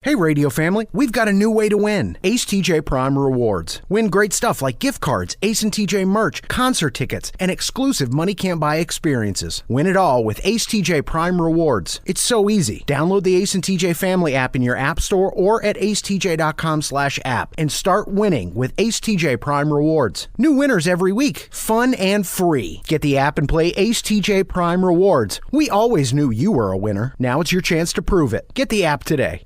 Hey radio family, we've got a new way to win. Ace TJ Prime Rewards. Win great stuff like gift cards, Ace and TJ merch, concert tickets, and exclusive money can't buy experiences. Win it all with Ace TJ Prime Rewards. It's so easy. Download the Ace and TJ family app in your app store or at acetj.com/app and start winning with Ace TJ Prime Rewards. New winners every week. Fun and free. Get the app and play Ace TJ Prime Rewards. We always knew you were a winner. Now it's your chance to prove it. Get the app today.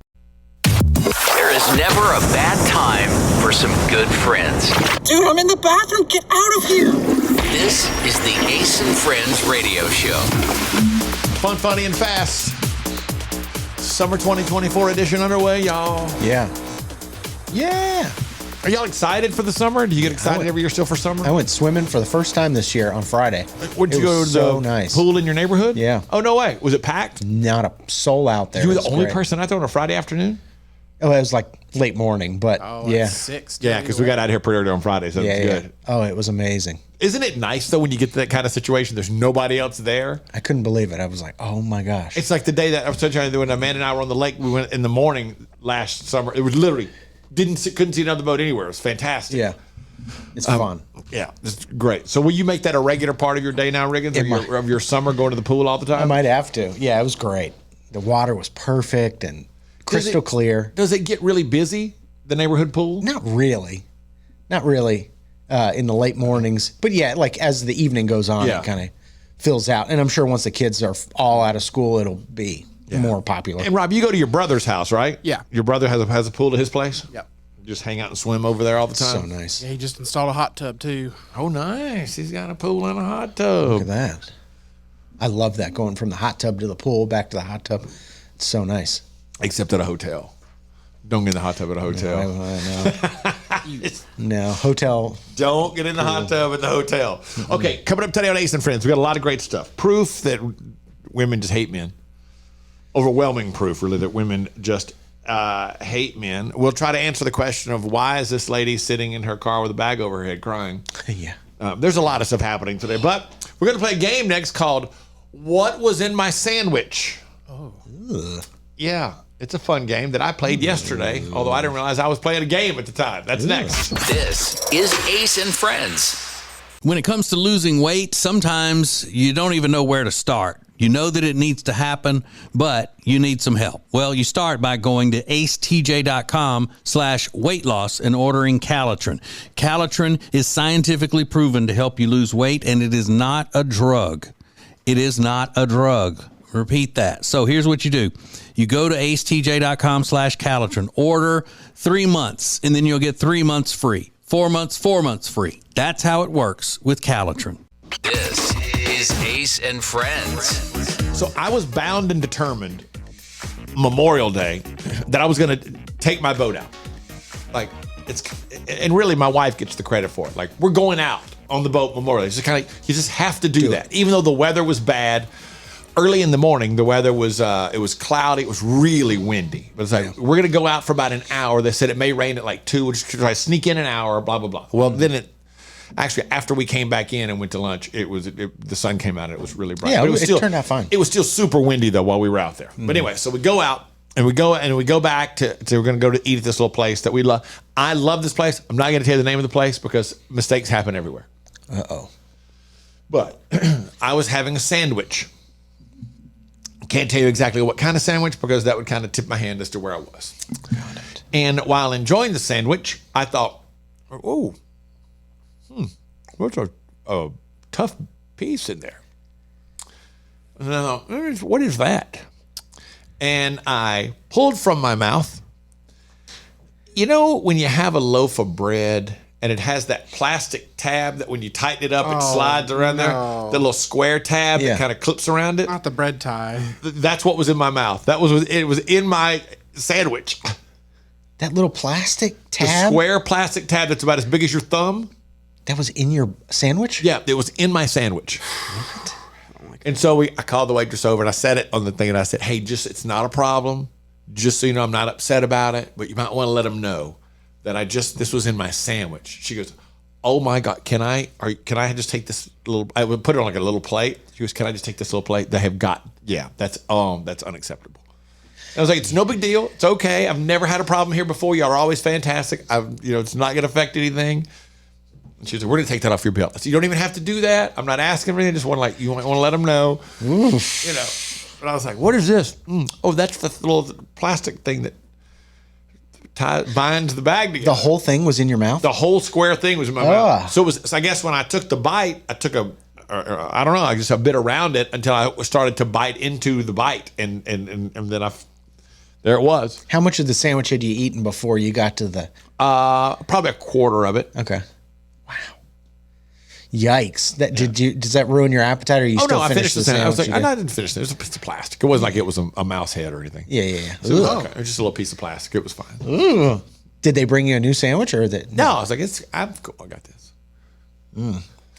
There is never a bad time for some good friends. Dude, I'm in the bathroom. Get out of here. This is the Ace and Friends radio show. Fun, funny, and fast. Summer 2024 edition underway, y'all. Yeah. Are y'all excited for the summer? Do you get excited every year still for summer? I went swimming for the first time this year on Friday. Where'd you go to the pool in your neighborhood? Yeah. Oh, no way. Was it packed? Not a soul out there. You were the only person out there on a Friday afternoon? Oh, it was like late morning, but yeah. 6. Yeah, because we got out here pretty early on Friday, so it was good. Oh, it was amazing. Isn't it nice, though, when you get to that kind of situation, there's nobody else there? I couldn't believe it. I was like, oh my gosh. It's like the day that I was trying to do when Amanda and I were on the lake, we went in the morning last summer. It was literally, couldn't see another boat anywhere. It was fantastic. Yeah. It's fun. Yeah, it's great. So will you make that a regular part of your day now, Riggins, of your summer, going to the pool all the time? I might have to. Yeah, it was great. The water was perfect and crystal clear. Does it get really busy, the neighborhood pool? Not really. In the late mornings. But yeah, like as the evening goes on, it kind of fills out. And I'm sure once the kids are all out of school, it'll be more popular. And Rob, you go to your brother's house, right? Yeah. Your brother has a pool at his place? Yep. Just hang out and swim over there all the time? So nice. Yeah, he just installed a hot tub, too. Oh, nice. He's got a pool and a hot tub. Look at that. I love that, going from the hot tub to the pool, back to the hot tub. It's so nice. Except at a hotel. Don't get in the hot tub at a hotel. No, hotel. Don't get in the hot tub at the hotel. Okay, coming up today on Ace and Friends, we got a lot of great stuff. Proof that women just hate men. Overwhelming proof, really, that women just hate men. We'll try to answer the question of why is this lady sitting in her car with a bag over her head crying? Yeah. There's a lot of stuff happening today, but we're going to play a game next called What Was in My Sandwich? Oh. Yeah. It's a fun game that I played yesterday, although I didn't realize I was playing a game at the time. That's next. This is Ace and Friends. When it comes to losing weight, sometimes you don't even know where to start. You know that it needs to happen, but you need some help. Well, you start by going to acetj.com/weight loss and ordering Calitrin. Calitrin is scientifically proven to help you lose weight, and it is not a drug. It is not a drug. Repeat that. So here's what you do. You go to acetj.com/Calitrin, order 3 months, and then you'll get 3 months free. 4 months, 4 months free. That's how it works with Calitrin. This is Ace and Friends. So I was bound and determined Memorial Day that I was going to take my boat out. And really my wife gets the credit for it. Like, we're going out on the boat Memorial Day. It's just kind of, you just have to do that. Even though the weather was bad. Early in the morning, the weather was it was cloudy. It was really windy. But it's like, we're going to go out for about an hour. They said it may rain at like 2. We'll just try to sneak in an hour, blah, blah, blah. Well, then actually, after we came back in and went to lunch, the sun came out and it was really bright. Yeah, but it turned out fine. It was still super windy, though, while we were out there. But anyway, so we go out and we go back to we're going to go to eat at this little place that we love. I love this place. I'm not going to tell you the name of the place because mistakes happen everywhere. Uh-oh. But I was having a sandwich. Can't tell you exactly what kind of sandwich because that would kind of tip my hand as to where I was. Got it. And while enjoying the sandwich, I thought, what's a tough piece in there? And I thought, what is that? And I pulled from my mouth. You know when you have a loaf of bread and it has that plastic tab that when you tighten it up, it slides around there? The little square tab that kind of clips around it? Not the bread tie. That's what was in my mouth. It was in my sandwich. That little plastic tab? The square plastic tab that's about as big as your thumb? That was in your sandwich? Yeah, it was in my sandwich. What? And so I called the waitress over and I said it on the thing and I said, hey, it's not a problem. Just so you know, I'm not upset about it, but you might want to let them know that this was in my sandwich. She goes, oh my God, can I just take this little, I would put it on like a little plate. She goes, can I just take this little plate? They have got, that's unacceptable. I was like, it's no big deal. It's okay. I've never had a problem here before. Y'all are always fantastic. It's not going to affect anything. And she said, we're going to take that off your bill. I said, you don't even have to do that. I'm not asking for anything. Just want to you want to let them know. Oof. But I was like, what is this? Oh, that's the little plastic thing that binds the bag together. The whole thing was in your mouth? The whole square thing was in my mouth. So I guess when I took the bite, I took I don't know, I just a bit around it until I started to bite into the bite. And then there it was. How much of the sandwich had you eaten before you got to the? Probably a quarter of it. Okay. Wow. Yikes! Does that ruin your appetite, or you still finished the sandwich? I was like, I didn't finish it. It was a piece of plastic. It wasn't like it was a mouse head or anything. Yeah. So it was okay. It was just a little piece of plastic. It was fine. Ooh. Did they bring you a new sandwich, or that? No, I was like, I'm cool. I got this.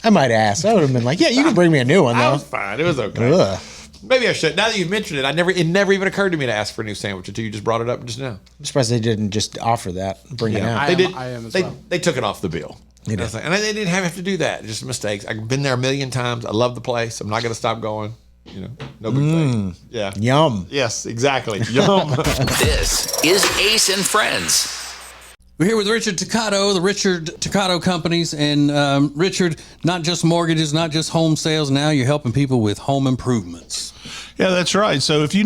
I might ask. I would have been like, yeah, you can bring me a new one though. I was fine. It was okay. Ugh. Maybe I should. Now that you've mentioned it, it never even occurred to me to ask for a new sandwich until you just brought it up just now. I'm surprised they didn't just offer that, bring it out. I am as well. They took it off the bill. And they didn't have to do that. Just mistakes. I've been there a million times. I love the place. I'm not going to stop going. No big thing. Yeah. Yum. Yes, exactly. Yum. This is Ace and Friends. We're here with Richard Toccato, the Richard Toccato Companies. And Richard, not just mortgages, not just home sales. Now you're helping people with home improvements. Yeah, that's right. So if you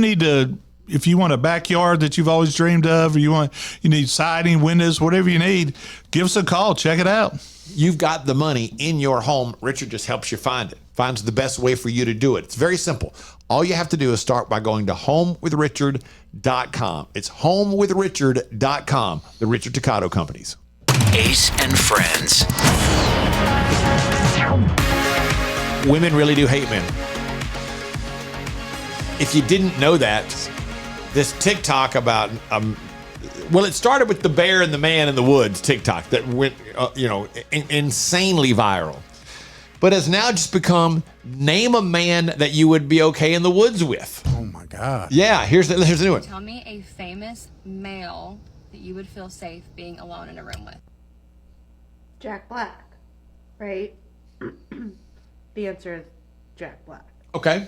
want a backyard that you've always dreamed of, or you need siding, windows, whatever you need, give us a call. Check it out. You've got the money in your home. Richard just helps you find it. Finds the best way for you to do it. It's very simple. All you have to do is start by going to homewithrichard.com. It's homewithrichard.com. The Richard Toccato Companies. Ace and Friends. Women really do hate men. If you didn't know that, this TikTok about it started with the bear and the man in the woods TikTok that went insanely viral, but has now just become name a man that you would be okay in the woods with. Oh my God. Yeah, here's the new one. Tell me a famous male that you would feel safe being alone in a room with. Jack Black, right? The answer is Jack Black. Okay.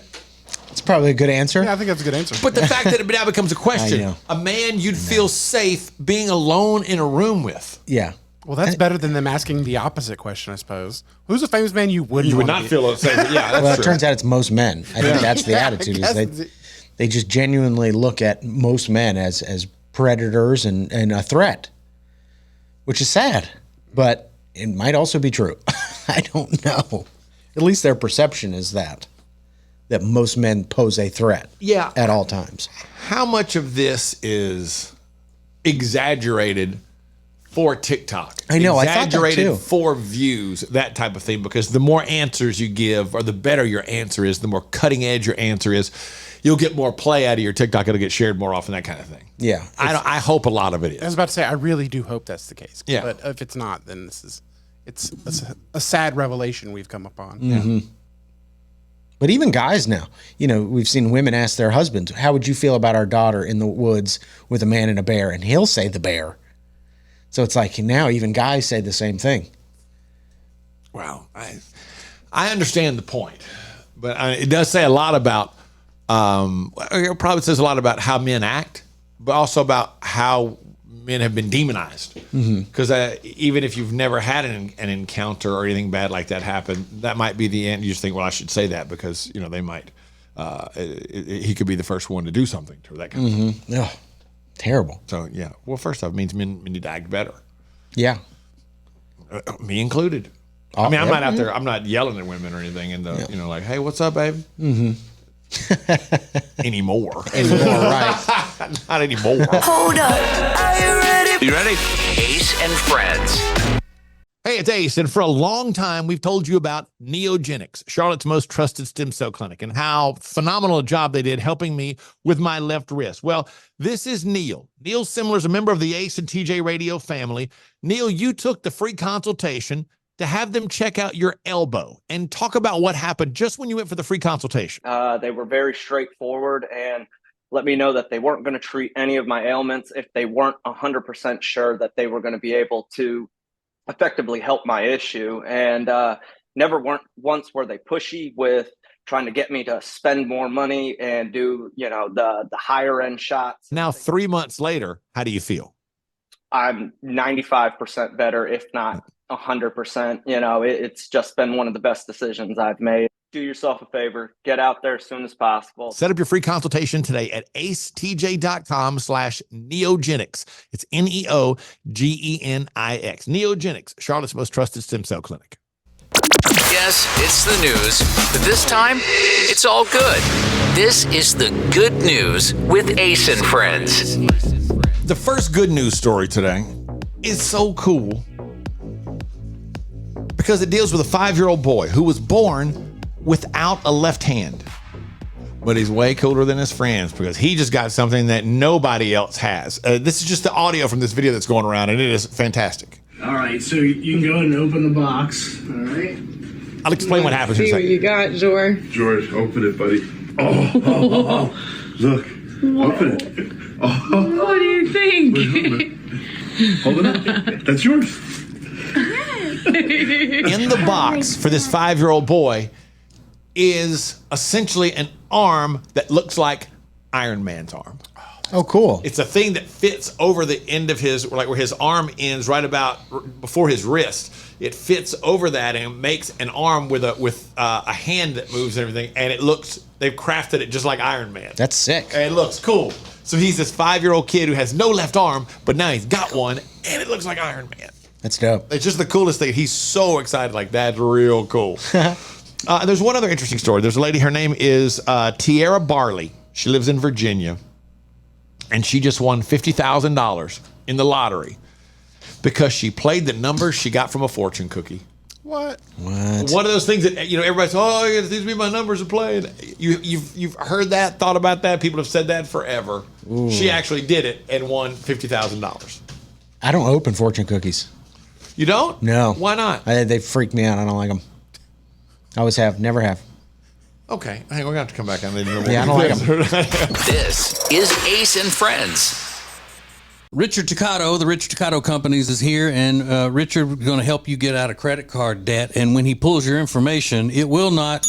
It's probably a good answer. Yeah, I think that's a good answer. But the fact that it now becomes a I question, know. a man you'd feel safe being alone in a room with. Yeah. Well, that's better than them asking the opposite question, I suppose. Who's a famous man you would not feel safe? Yeah, that's Well, true. it turns out it's most men. I think that's the attitude. Is they just genuinely look at most men as predators and a threat, which is sad, but it might also be true. I don't know. At least their perception is that most men pose a threat at all times. How much of this is exaggerated for TikTok? I know, I thought that exaggerated too. for views, that type of thing, because the more answers you give or the better your answer is, the more cutting edge your answer is, you'll get more play out of your TikTok. It'll get shared more often, that kind of thing. Yeah. I hope a lot of it is. I was about to say, I really do hope that's the case. Yeah. But if it's not, then it's a sad revelation we've come upon. Mm-hmm. But even guys now, we've seen women ask their husbands, how would you feel about our daughter in the woods with a man and a bear? And he'll say the bear. So it's like now even guys say the same thing. Well, I understand the point, but it does say a lot about, it probably says a lot about how men act, but also about how men have been demonized. Because even if you've never had an encounter or anything bad like that happen, that might be the end. You just think, well, I should say that because, they might, he could be the first one to do something to that kind of thing. Oh, terrible. So, yeah. Well, first off, it means men need to act better. Yeah. Me included. I mean, I'm not out there, I'm not yelling at women or anything and like, hey, what's up, baby? Anymore. Right. Not anymore. Hold up. Are you ready? You ready? Ace and Friends. Hey, it's Ace, and for a long time, we've told you about Neogenics, Charlotte's most trusted stem cell clinic, and how phenomenal a job they did helping me with my left wrist. Well, this is Neil. Neil Simler is a member of the Ace and TJ Radio family. Neil, you took the free consultation to have them check out your elbow and talk about what happened just when you went for the free consultation. They were very straightforward and let me know that they weren't going to treat any of my ailments if they weren't 100% sure that they were going to be able to effectively help my issue. And never once were they pushy with trying to get me to spend more money and do, the higher end shots. Now, 3 months later, how do you feel? I'm 95% better, if not 100%. It's just been one of the best decisions I've made. Do yourself a favor, get out there as soon as possible. Set up your free consultation today at acetj.com/neogenics. It's NEOGENIX. Neogenics, Charlotte's most trusted stem cell clinic. Yes, it's the news, but this time, it's all good. This is the good news with Ace and Friends. The first good news story today is so cool because it deals with a 5-year-old boy who was born without a left hand. But he's way cooler than his friends because he just got something that nobody else has. This is just the audio from this video that's going around, and it is fantastic. All right, so you can go ahead and open the box. All right. I'll explain what happens in a See what second. you got, George. George, open it, buddy. Oh. Look, open it. Oh. What do you think? Hold it up. That's yours. In the box for this 5-year-old boy is essentially an arm that looks like Iron Man's arm. Oh, cool. It's a thing that fits over the end of his, like where his arm ends, right about before his wrist. It fits over that and makes an arm with a hand that moves and everything. And they've crafted it just like Iron Man. That's sick. And it looks cool. So he's this 5-year-old kid who has no left arm, but now he's got one, and it looks like Iron Man. That's dope. It's just the coolest thing. He's so excited. Like, that's real cool. There's one other interesting story. There's a lady, her name is Tierra Barley. She lives in Virginia. And she just won $50,000 in the lottery because she played the numbers she got from a fortune cookie. What? One of those things that, everybody's, these would be my numbers to play. And you've heard that, thought about that. People have said that forever. Ooh. She actually did it and won $50,000. I don't open fortune cookies. You don't? No. Why not? They freak me out. I don't like them. I always have, never have. Okay, I think we're going to have to come back on. Yeah, I don't like them. This is Ace and Friends. Richard Toccato, the Richard Toccato Companies is here, and Richard is going to help you get out of credit card debt. And when he pulls your information, it will not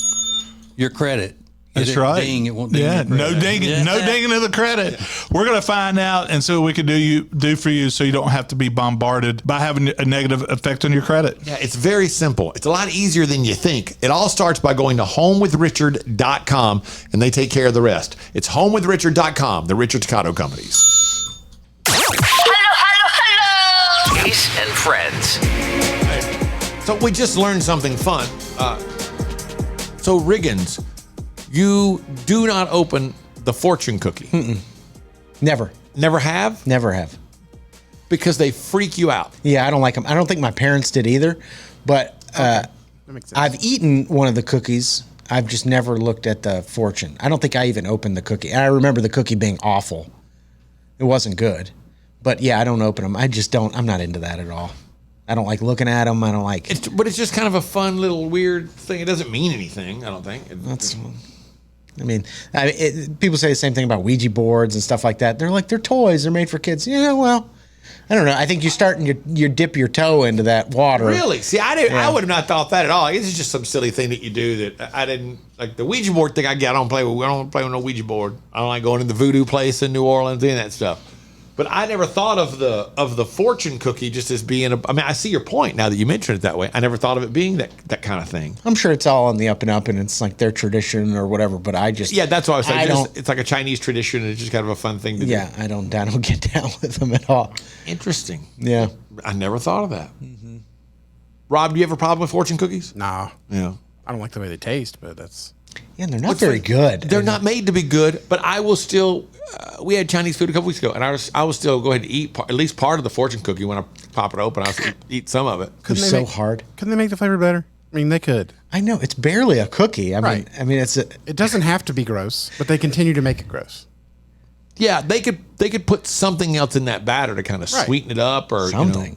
your credit. That's right. Ding, it won't ding yeah, your credit. no dinging, no dinging of the credit. We're going to find out and see what we can do for you, so you don't have to be bombarded by having a negative effect on your credit. Yeah, it's very simple. It's a lot easier than you think. It all starts by going to homewithrichard.com, and they take care of the rest. It's homewithrichard.com, the Richard Toccato Companies. Hello. Ace and Friends. So we just learned something fun. So Riggins, you do not open the fortune cookie. Mm-mm. Never. Never have? Never have. Because they freak you out. Yeah, I don't like them. I don't think my parents did either. But That makes sense. I've eaten one of the cookies. I've just never looked at the fortune. I don't think I even opened the cookie. And I remember the cookie being awful. It wasn't good. But yeah, I don't open them. I just don't. I'm not into that at all. I don't like looking at them. I don't like. But it's just kind of a fun little weird thing. It doesn't mean anything, I don't think. People say the same thing about Ouija boards and stuff like that. They're like, they're toys. They're made for kids. Yeah, well, I don't know. I think you start and you dip your toe into that water. Really? See, I would have not thought that at all. This is just some silly thing that you do that I didn't like. The Ouija board thing, I don't play with. I don't play with no Ouija board. I don't like going to the voodoo place in New Orleans and that stuff. But I never thought of the fortune cookie just as being I see your point now that you mentioned it that way. I never thought of it being that kind of thing. I'm sure it's all on the up and up, and it's like their tradition or whatever. But I just that's what I was saying. It's like a Chinese tradition. And it's just kind of a fun thing to do. Yeah, I don't get down with them at all. Interesting. Yeah, I never thought of that. Mm-hmm. Rob, do you have a problem with fortune cookies? Nah. Yeah. I don't like the way they taste, but that's. Yeah, they're not very good. They're not made to be good, but I will still. We had Chinese food a couple weeks ago, and I will still go ahead and eat at least part of the fortune cookie when I pop it open. I'll eat some of it. It's so hard. Couldn't they make the flavor better? I mean, they could. I know it's barely a cookie. I mean, it doesn't have to be gross, but they continue to make it gross. Yeah, they could put something else in that batter to kind of sweeten it up, or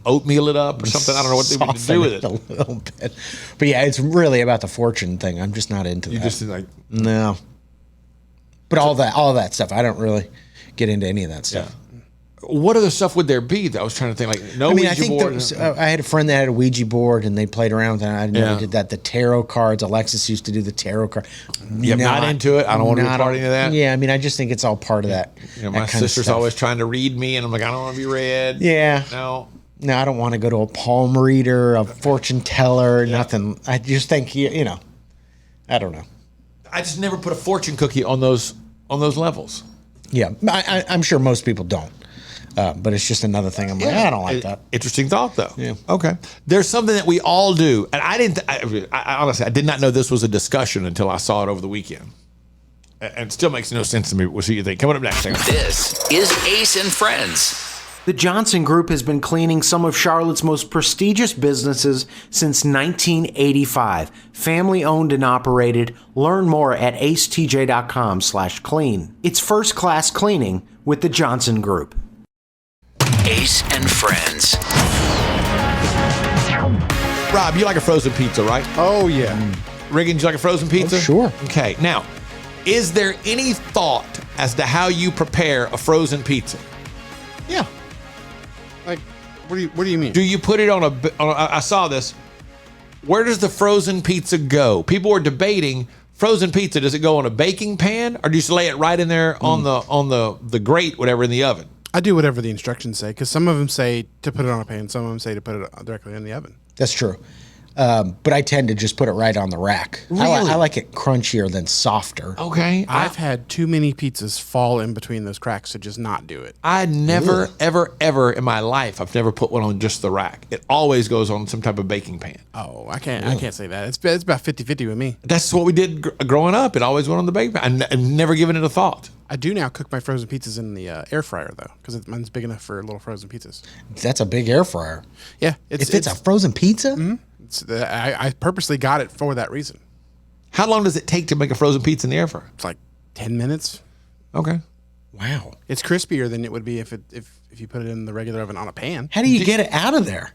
oatmeal it up, or something. I don't know what they would do with it. A little bit, but yeah, it's really about the fortune thing. I'm just not into that. You just like no. But all that stuff, I don't really get into any of that stuff. Yeah. what other stuff would there be that I was trying to think? Like, no Ouija board? I had a friend that had a Ouija board, and they played around with it. I never Yeah. did that. The tarot cards. Alexis used to do the tarot card. Not into it. I don't want to be part of any of that. Yeah, I mean, I just think it's all part of that. You know, my sister's always trying to read me, and I'm like, I don't want to be read. Yeah. No. No, I don't want to go to a palm reader, a fortune teller, nothing. I just think, you know, I don't know. I just never put a fortune cookie on those levels. Yeah, I'm sure most people don't. But it's just another thing. I'm like, I don't like that. Interesting thought, though. Yeah. Okay. There's something that we all do, and I honestly, I did not know this was a discussion until I saw it over the weekend. And it still makes no sense to me. We'll see what you think. Coming up next. This is Ace and Friends. The Johnson Group has been cleaning some of Charlotte's most prestigious businesses since 1985. Family owned and operated. Learn more at acetj.com/clean. It's first class cleaning with the Johnson Group. Ace and Friends. Rob, you like a frozen pizza, right? Oh, yeah. Riggins, you like a frozen pizza? Oh, sure. Okay. Now, is there any thought as to how you prepare a frozen pizza? Yeah. Like, what do you mean? Do you put it on I saw this. Where does the frozen pizza go? People were debating frozen pizza. Does it go on a baking pan, or do you just lay it right in there on the grate, whatever, in the oven? I do whatever the instructions say, because some of them say to put it on a pan, some of them say to put it directly in the oven. That's true. But I tend to just put it right on the rack. Really? I like it crunchier than softer. Okay. I've had too many pizzas fall in between those cracks to just not do it. I never, ever in my life, I've never put one on just the rack. It always goes on some type of baking pan. Oh, I can't say that. It's about 50-50 with me. That's what we did growing up. It always went on the baking pan. I've never given it a thought. I do now cook my frozen pizzas in the air fryer, though, because mine's big enough for little frozen pizzas. That's a big air fryer. Yeah. If it's a frozen pizza? Mm-hmm. I purposely got it for that reason. How long does it take to make a frozen pizza in the air fryer? It's like 10 minutes. Okay. Wow. It's crispier than it would be if you put it in the regular oven on a pan. How do you get it out of there?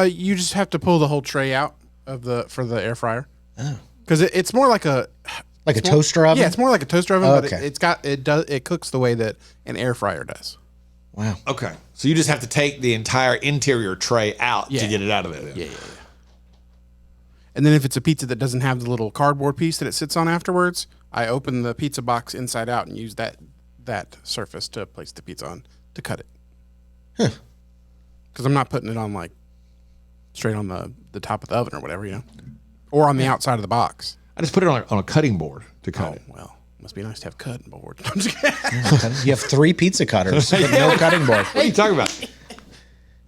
You just have to pull the whole tray out for the air fryer. Oh. Because it's more like a toaster oven? Yeah, it's more like a toaster oven, but Okay. it cooks the way that an air fryer does. Wow. Okay. So you just have to take the entire interior tray out to Yeah. get it out of there. Then. Yeah. And then if it's a pizza that doesn't have the little cardboard piece that it sits on afterwards, I open the pizza box inside out and use that surface to place the pizza on to cut it. Because I'm not putting it on like straight on the top of the oven or whatever, or on the outside of the box. I just put it on a cutting board to cut it. Well, must be nice to have a cutting board. You have 3 pizza cutters, but no cutting board. What are you talking about?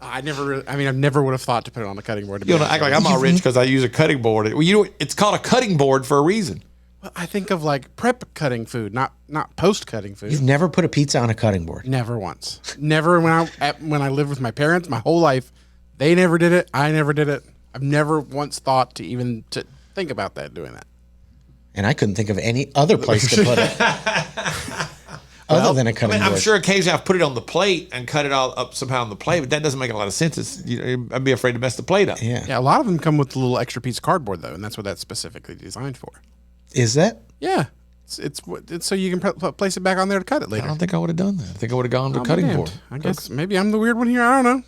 I never would have thought to put it on the cutting board. You don't act like I'm all rich because I use a cutting board. Well, it's called a cutting board for a reason. Well, I think of like prep cutting food, not post cutting food. You've never put a pizza on a cutting board? Never once. Never when I lived with my parents my whole life. They never did it. I never did it. I've never once thought to think about doing that. And I couldn't think of any other place to put it. Other than a cutting board. I'm sure occasionally I've put it on the plate and cut it all up somehow on the plate, but that doesn't make a lot of sense. I'd be afraid to mess the plate up. Yeah. A lot of them come with a little extra piece of cardboard though, and that's what that's specifically designed for. Is that? Yeah. It's so you can place it back on there to cut it later. I don't think I would have done that. I think I would have gone to a cutting board. I guess maybe I'm the weird one here. I don't know.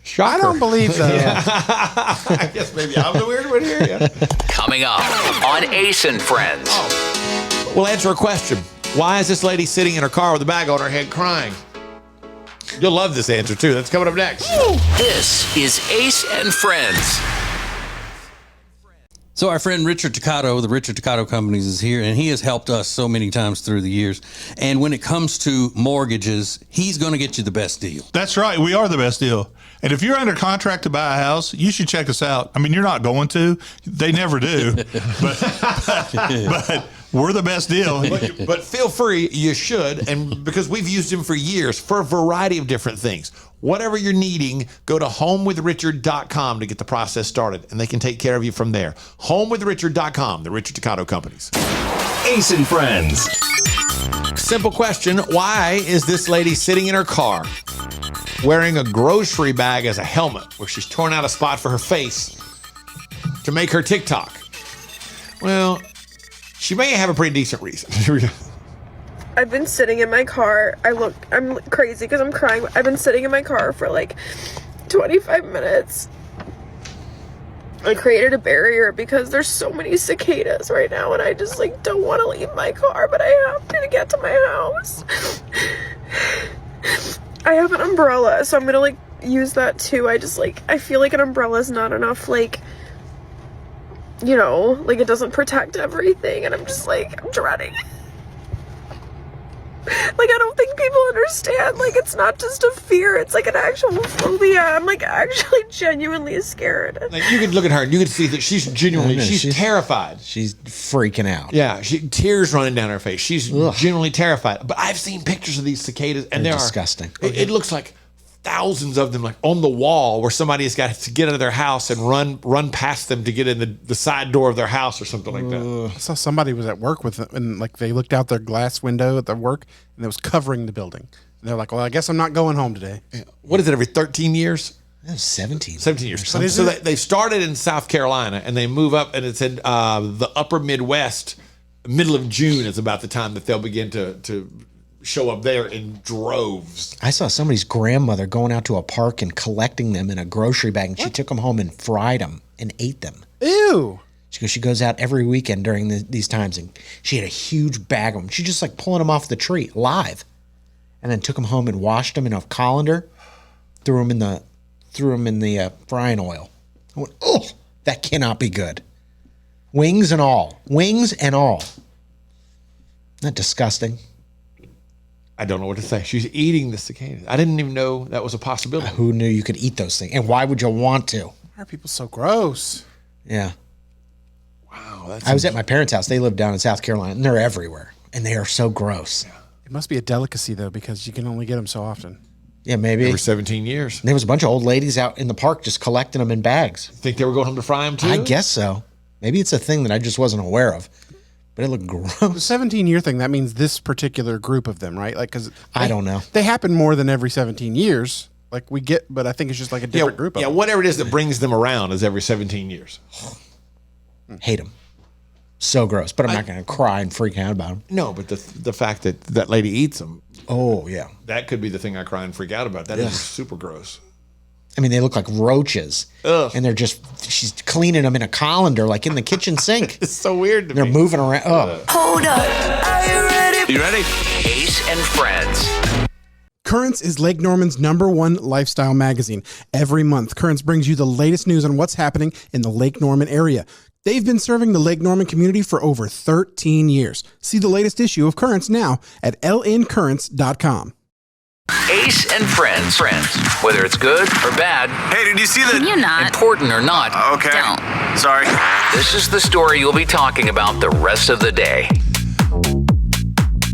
Shocker. I don't believe so. I guess maybe I'm the weird one here. Yeah. Coming up on Ace and Friends. We'll answer a question. Why is this lady sitting in her car with a bag on her head crying? You'll love this answer too. That's coming up next. This is Ace and Friends. So our friend Richard Toccato, the Richard Toccato Companies, is here, and he has helped us so many times through the years. And when it comes to mortgages, he's going to get you the best deal. That's right. We are the best deal. And if you're under contract to buy a house, you should check us out. I mean, you're not going to. They never do. but we're the best deal. But feel free, you should, and because we've used him for years for a variety of different things. Whatever you're needing, go to homewithrichard.com to get the process started, and they can take care of you from there. Homewithrichard.com, the Richard Toccato Companies. Ace and Friends. Simple question. Why is this lady sitting in her car wearing a grocery bag as a helmet where she's torn out a spot for her face to make her TikTok? Well, she may have a pretty decent reason. I've been sitting in my car. I'm crazy because I'm crying. I've been sitting in my car for like 25 minutes. I created a barrier because there's so many cicadas right now, and I just like don't want to leave my car, but I have to get to my house. I have an umbrella, so I'm gonna like use that too. I feel like an umbrella is not enough, like, you know, like it doesn't protect everything, and I'm just like, I'm dreading it. Like, I don't think people understand, like, it's not just a fear, it's like an actual phobia. I'm like actually genuinely scared. Like, you could look at her and you could see that she's genuinely, she's terrified. She's freaking out. Yeah, tears running down her face. She's genuinely terrified. But I've seen pictures of these cicadas, and They're they're disgusting. It looks like thousands of them, like on the wall, where somebody has got to get out of their house and run past them to get in the side door of their house or something like that. I saw somebody was at work with it, and like they looked out their glass window at their work, and it was covering the building. And they're like, "Well, I guess I'm not going home today." Yeah. What is it? Every 13 years? 17. 17 years. So they started in South Carolina, and they move up, and it's in the upper Midwest. Middle of June is about the time that they'll begin to show up there in droves. I saw somebody's grandmother going out to a park and collecting them in a grocery bag, and she took them home and fried them and ate them. Ew. She goes out every weekend during these times, and she had a huge bag of them. She just like pulling them off the tree live, and then took them home and washed them in a colander, threw them in the frying oil. I went, oh, that cannot be good. Wings and all. Wings and all. Isn't that disgusting? I don't know what to say. She's eating the cicadas. I didn't even know that was a possibility. Who knew you could eat those things? And why would you want to? Why are people so gross? Yeah. Wow. I was at my parents' house. They live down in South Carolina, and they're everywhere. And they are so gross. Yeah. It must be a delicacy, though, because you can only get them so often. Yeah, maybe. Every 17 years. And there was a bunch of old ladies out in the park just collecting them in bags. Think they were going home to fry them, too? I guess so. Maybe it's a thing that I just wasn't aware of. But it looked gross. The 17-year thing, that means this particular group of them, right? Like, because I don't know. They happen more than every 17 years. Like, we get, but I think it's just like a different group of them. Whatever it is that brings them around is every 17 years. Hate them. So gross. But I'm not going to cry and freak out about them. No, but the fact that that lady eats them. Oh, yeah. That could be the thing I cry and freak out about. That is super gross. I mean, they look like roaches. Ugh. And she's cleaning them in a colander, like in the kitchen sink. It's so weird to They're me. moving around. Oh. Hold up. Are you ready? You ready? Ace and Friends. Currents is Lake Norman's #1 lifestyle magazine. Every month, Currents brings you the latest news on what's happening in the Lake Norman area. They've been serving the Lake Norman community for over 13 years. See the latest issue of Currents now at lncurrents.com. Ace and Friends. Whether it's good or bad. Hey, did you see that? Can you not? Important or not. Okay. Don't. Sorry. This is the story you'll be talking about the rest of the day.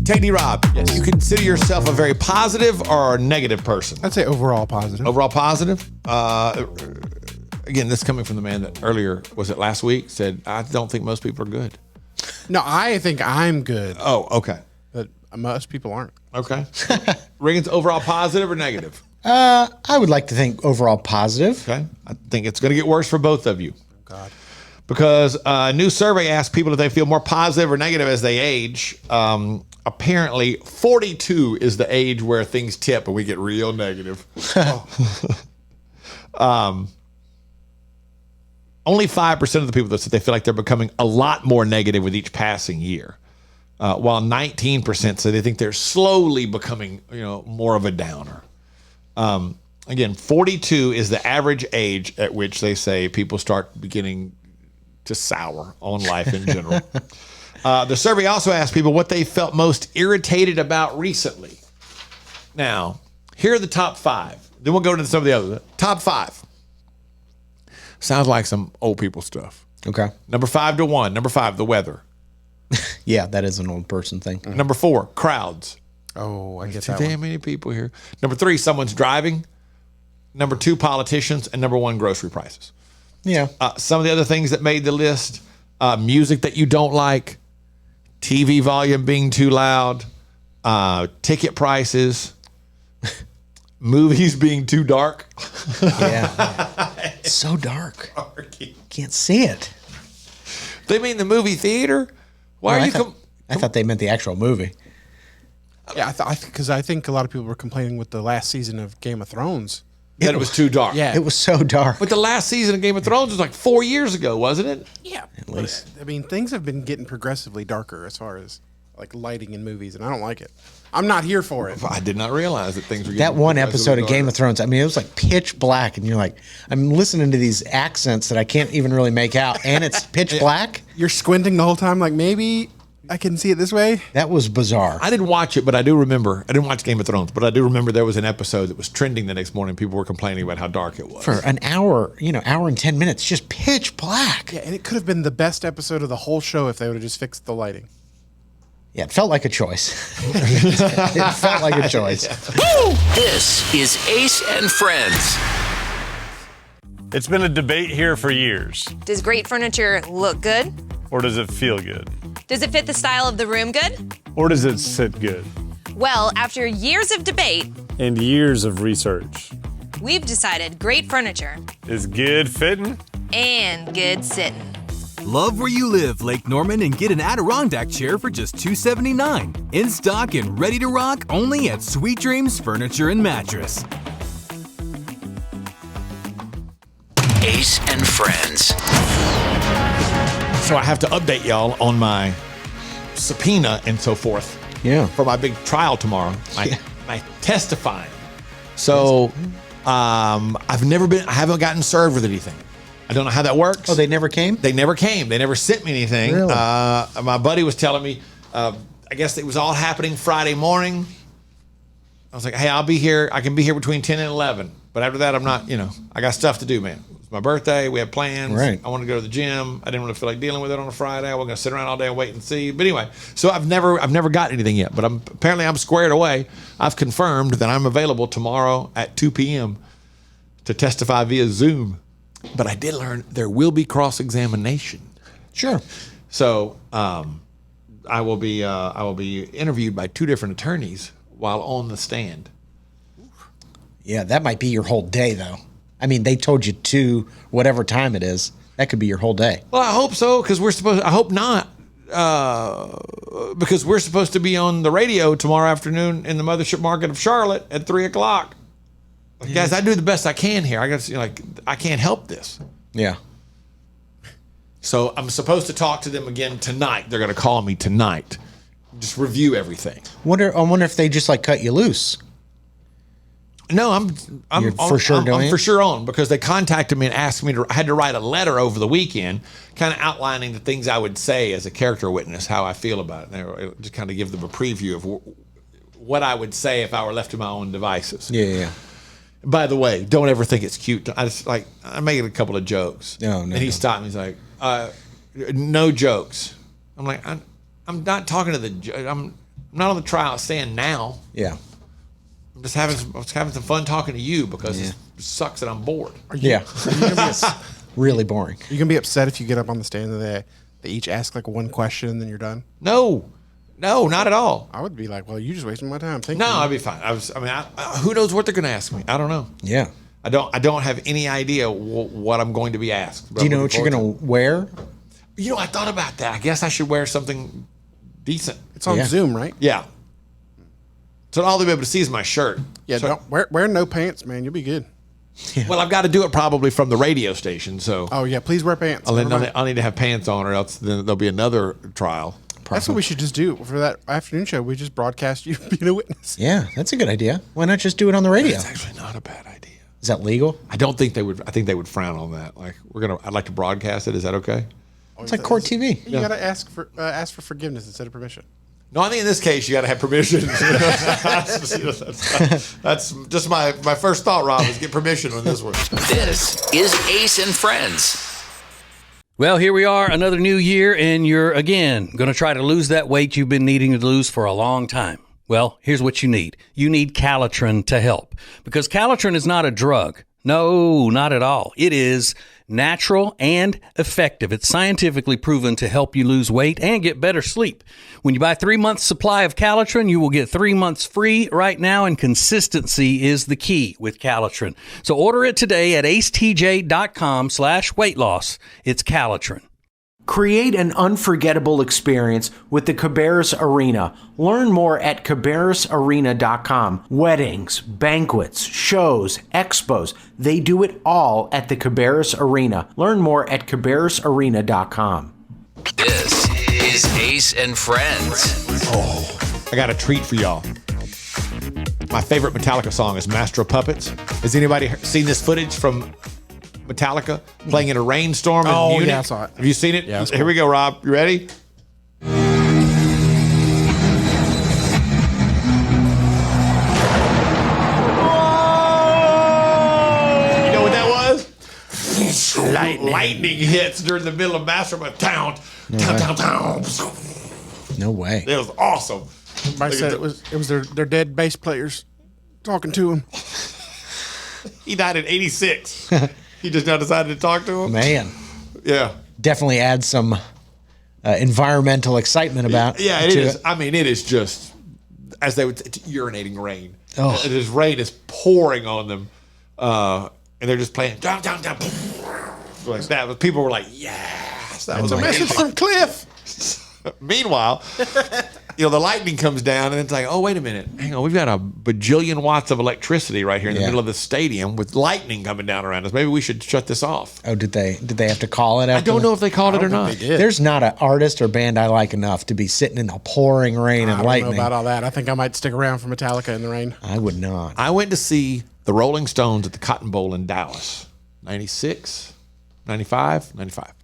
Teddy Rob, yes. You consider yourself a very positive or negative person? I'd say overall positive. Overall positive? Again, this coming from the man that earlier, was it last week, said, I don't think most people are good. No, I think I'm good. Oh, okay. But most people aren't. Okay. Reagan's overall positive or negative? I would like to think overall positive. Okay. I think it's going to get worse for both of you. Oh, God. Because a new survey asked people if they feel more positive or negative as they age. Apparently, 42 is the age where things tip and we get real negative. Only 5% of the people that said they feel like they're becoming a lot more negative with each passing year. While 19% say they think they're slowly becoming, more of a downer. Again, 42 is the average age at which they say people start beginning to sour on life in general. The survey also asked people what they felt most irritated about recently. Now, here are the top 5. Then we'll go into some of the others. Top 5. Sounds like some old people stuff. Okay. Number 5 to 1. Number 5, the weather. Yeah, that is an old person thing. Number 4, crowds. Oh, I get Too that damn one. many people here. Number 3, someone's driving. Number 2, politicians. And number 1, grocery prices. Yeah. Some of the other things that made the list, music that you don't like, TV volume being too loud, ticket prices, movies being too dark. Yeah. It's so dark. Can't see it. They mean the movie theater? Why are you I thought they meant the actual movie. Yeah, because I think a lot of people were complaining with the last season of Game of Thrones. That it was too dark. Yeah. It was so dark. But the last season of Game of Thrones was like 4 years ago, wasn't it? Yeah. At least. I mean, things have been getting progressively darker as far as like lighting in movies, and I don't like it. I'm not here for it. I did not realize that things were getting That one episode of darker. Game of Thrones, I mean, it was like pitch black, and you're like, I'm listening to these accents that I can't even really make out, and it's pitch black. You're squinting the whole time, like maybe I can see it this way. That was bizarre. I didn't watch it, but I do remember. I didn't watch Game of Thrones, but I do remember there was an episode that was trending the next morning. People were complaining about how dark it was. For an hour, hour and 10 minutes, just pitch black. Yeah, and it could have been the best episode of the whole show if they would have just fixed the lighting. Yeah, it felt like a choice. It felt like a choice. This is Ace and Friends. It's been a debate here for years. Does great furniture look good? Or does it feel good? Does it fit the style of the room good? Or does it sit good? Well, after years of debate, And years of research. we've decided great furniture Is good fitting? and good sitting. Love where you live, Lake Norman, and get an Adirondack chair for just $279. In stock and ready to rock only at Sweet Dreams Furniture and Mattress. Ace and Friends. So I have to update y'all on my subpoena and so forth. Yeah. For my big trial tomorrow. My testifying. So I haven't gotten served with anything. I don't know how that works. Oh, they never came? They never came. They never sent me anything. Really? My buddy was telling me, I guess it was all happening Friday morning. I was like, hey, I'll be here. I can be here between 10 and 11. But after that, I'm not, I got stuff to do, man. It's my birthday. We have plans. Right. I want to go to the gym. I didn't really feel like dealing with it on a Friday. I wasn't going to sit around all day and wait and see. But anyway, so I've never gotten anything yet. But apparently I'm squared away. I've confirmed that I'm available tomorrow at 2 p.m. to testify via Zoom. But I did learn there will be cross-examination. Sure. So I will be interviewed by two different attorneys while on the stand. Yeah, that might be your whole day, though. I mean, they told you to whatever time it is. That could be your whole day. Well, I hope so, because I hope not, because we're supposed to be on the radio tomorrow afternoon in the Mothership Market of Charlotte at 3:00. Like, guys, I do the best I can here. I can't help this. Yeah. So I'm supposed to talk to them again tonight. They're going to call me tonight. Just review everything. I wonder if they just cut you loose. No, I'm for sure on because they contacted me and asked me I had to write a letter over the weekend, kind of outlining the things I would say as a character witness, how I feel about it. And they were, just kind of give them a preview of what I would say if I were left to my own devices. Yeah. By the way, don't ever think it's cute. I'm making a couple of jokes. No. And he stopped me. He's like, no jokes. I'm like, I'm not talking to I'm not on the trial stand now. Yeah. I'm just having some fun talking to you because it sucks that I'm bored. Really boring. Are you gonna be upset if you get up on the stand and they each ask like one question and then you're done? No, not at all. I would be like, well, you just wasting my time. No, I'd be fine. Who knows what they're going to ask me? I don't know. Yeah. I don't have any idea what I'm going to be asked. Do you know what you're going to wear? I thought about that. I guess I should wear something decent. It's on Zoom, right? Yeah. So all they'll be able to see is my shirt. Yeah, so, don't wear no pants, man. You'll be good. Yeah. Well, I've got to do it probably from the radio station. So. Oh yeah, please wear pants. I'll need to have pants on, or else then there'll be another trial. That's what we should just do for that afternoon show. We just broadcast you being a witness. Yeah, that's a good idea. Why not just do it on the radio? It's actually not a bad idea. Is that legal? I don't think they would. I think they would frown on that. Like I'd like to broadcast it. Is that okay? It's like court TV. You got to ask for forgiveness instead of permission. No, I think in this case you got to have permission. That's just my first thought, Rob, is get permission on this one. This is Ace and Friends. Well, here we are, another new year, and you're, again, going to try to lose that weight you've been needing to lose for a long time. Well, here's what you need. You need Calitrin to help, because Calitrin is not a drug. No, not at all. It is natural and effective. It's scientifically proven to help you lose weight and get better sleep. When you buy 3 months supply of Calitrin, you will get 3 months free right now, and consistency is the key with Calitrin. So order it today at acetj.com/weight loss. It's Calitrin. Create an unforgettable experience with the Cabarrus Arena. Learn more at cabarrusarena.com. Weddings, banquets, shows, expos, they do it all at the Cabarrus Arena. Learn more at cabarrusarena.com. This is Ace and Friends. Oh, I got a treat for y'all. My favorite Metallica song is Master of Puppets. Has anybody seen this footage from Metallica playing in a rainstorm in Munich? Yeah, I saw it. Have you seen it? Yeah, Here we go, Rob. You ready? You know what that was? Lightning hits during the middle of Master of Town. No way. It was awesome. Everybody said it was their dead bass players talking to him. He died in 86. He just now decided to talk to him. Man. Yeah. Definitely adds some environmental excitement about. Yeah, it is. I mean, it is just, as they would say, urinating rain. Oh. This rain is pouring on them. And they're just playing down, down, down. Like that. But people were like, yes. That was a message from Cliff. Meanwhile, the lightning comes down and it's like, oh, wait a minute. Hang on. We've got a bajillion watts of electricity right here in the middle of the stadium with lightning coming down around us. Maybe we should shut this off. Oh, did they have to call it? I don't know if they called it or not. There's not an artist or band I like enough to be sitting in the pouring rain and lightning. I don't know about all that. I think I might stick around for Metallica in the rain. I would not. I went to see the Rolling Stones at the Cotton Bowl in Dallas. 96, 95, 95.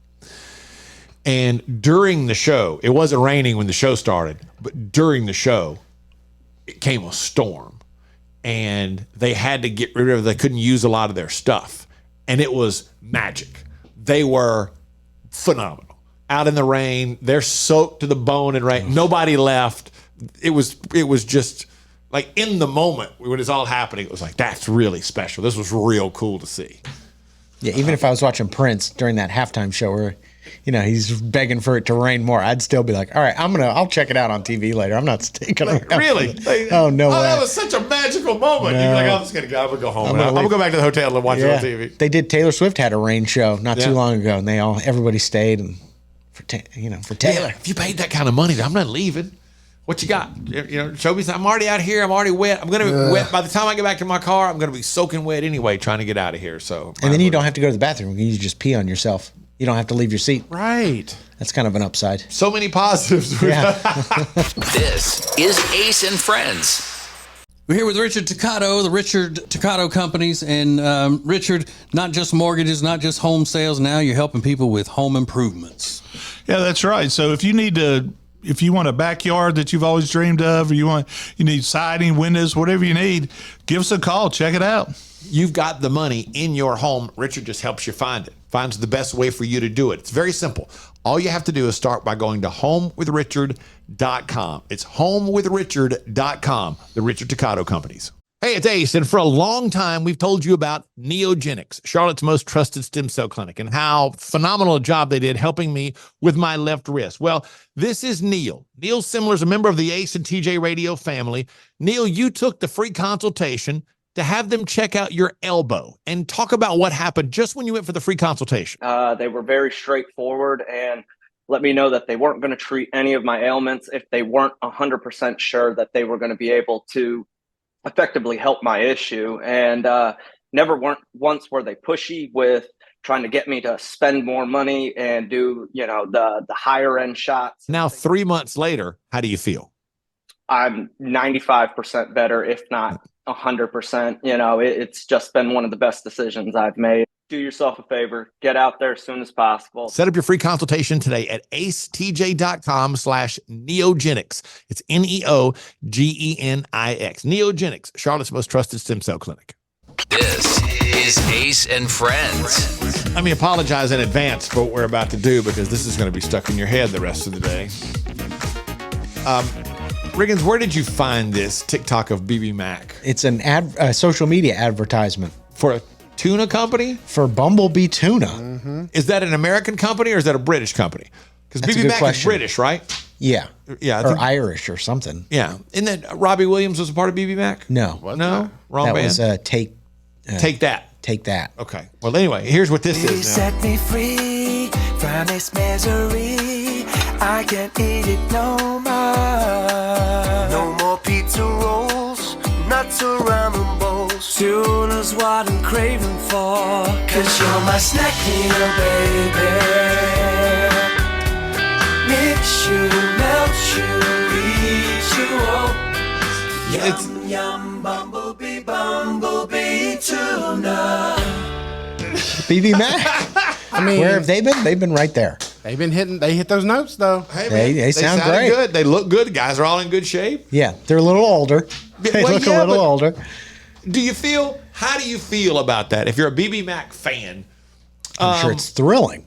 And during the show, it wasn't raining when the show started, but during the show, it came a storm. And they had to get rid of, they couldn't use a lot of their stuff. And it was magic. They were phenomenal. Out in the rain, they're soaked to the bone in rain. Nobody left. It was just like in the moment when it's all happening, it was like, that's really special. This was real cool to see. Yeah, even if I was watching Prince during that halftime show where, he's begging for it to rain more, I'd still be like, all right, I'll check it out on TV later. I'm not sticking around. Really? Oh, no way. That was such a magical moment. No. You'd be like, I'm just going to go home. I'm going to go back to the hotel and watch it on TV. They did. Taylor Swift had a rain show not too long ago, and everybody stayed and for Taylor. If you paid that kind of money, I'm not leaving. What you got? Show me something. I'm already out here. I'm already wet. I'm going to be wet. By the time I get back to my car, I'm going to be soaking wet anyway, trying to get out of here. So, and then you don't have to go to the bathroom. You just pee on yourself. You don't have to leave your seat. Right. That's kind of an upside. So many positives. Yeah. This is Ace and Friends. We're here with Richard Toccato, the Richard Toccato Companies. And Richard, not just mortgages, not just home sales. Now you're helping people with home improvements. Yeah, that's right. So if you want a backyard that you've always dreamed of, or you need siding, windows, whatever you need, give us a call. Check it out. You've got the money in your home. Richard just helps you find it. Finds the best way for you to do it. It's very simple. All you have to do is start by going to homewithrichard.com. It's homewithrichard.com, the Richard Toccato Companies. Hey, it's Ace, and for a long time, we've told you about Neogenics, Charlotte's most trusted stem cell clinic, and how phenomenal a job they did helping me with my left wrist. Well, this is Neil. Neil Simler's a member of the Ace and TJ Radio family. Neil, you took the free consultation to have them check out your elbow and talk about what happened just when you went for the free consultation. They were very straightforward and let me know that they weren't going to treat any of my ailments if they weren't 100% sure that they were going to be able to effectively help my issue. And once were they pushy with trying to get me to spend more money and do, the higher end shots. Now, 3 months later, how do you feel? I'm 95% better, if not 100%. It's just been one of the best decisions I've made. Do yourself a favor, get out there as soon as possible. Set up your free consultation today at acetj.com/neogenics. It's Neogeniix. Neogenics, Charlotte's most trusted stem cell clinic. This is Ace and Friends. Let me apologize in advance for what we're about to do because this is going to be stuck in your head the rest of the day. Riggins, where did you find this TikTok of BB Mac? It's a social media advertisement. For a tuna company? For Bumblebee Tuna. Mm-hmm. Is that an American company or is that a British company? Because BB Mac is British, right? Yeah. Yeah. Or Irish or something. Yeah. Isn't that Robbie Williams was a part of BB Mac? No. No? Wrong band? That was Take That. Take That. Okay. Well, anyway, here's what this is now. Set me free Chronic misery, I can't eat it no more. No more pizza rolls, nuts or ramen bowls. Tuna's what I'm craving for. Cause you're my snack meal, baby. Mix you, melt you, eat you up. Yum, yum, bumblebee, bumblebee tuna. BB Mac. I mean, where have they been? They've been right there. They hit those notes though. Hey, man, They sound sounded great. good. They look good. Guys are all in good shape. Yeah, they're a little older. They Well, look yeah, a little but older. How do you feel about that? If you're a BB Mac fan, I'm sure it's thrilling.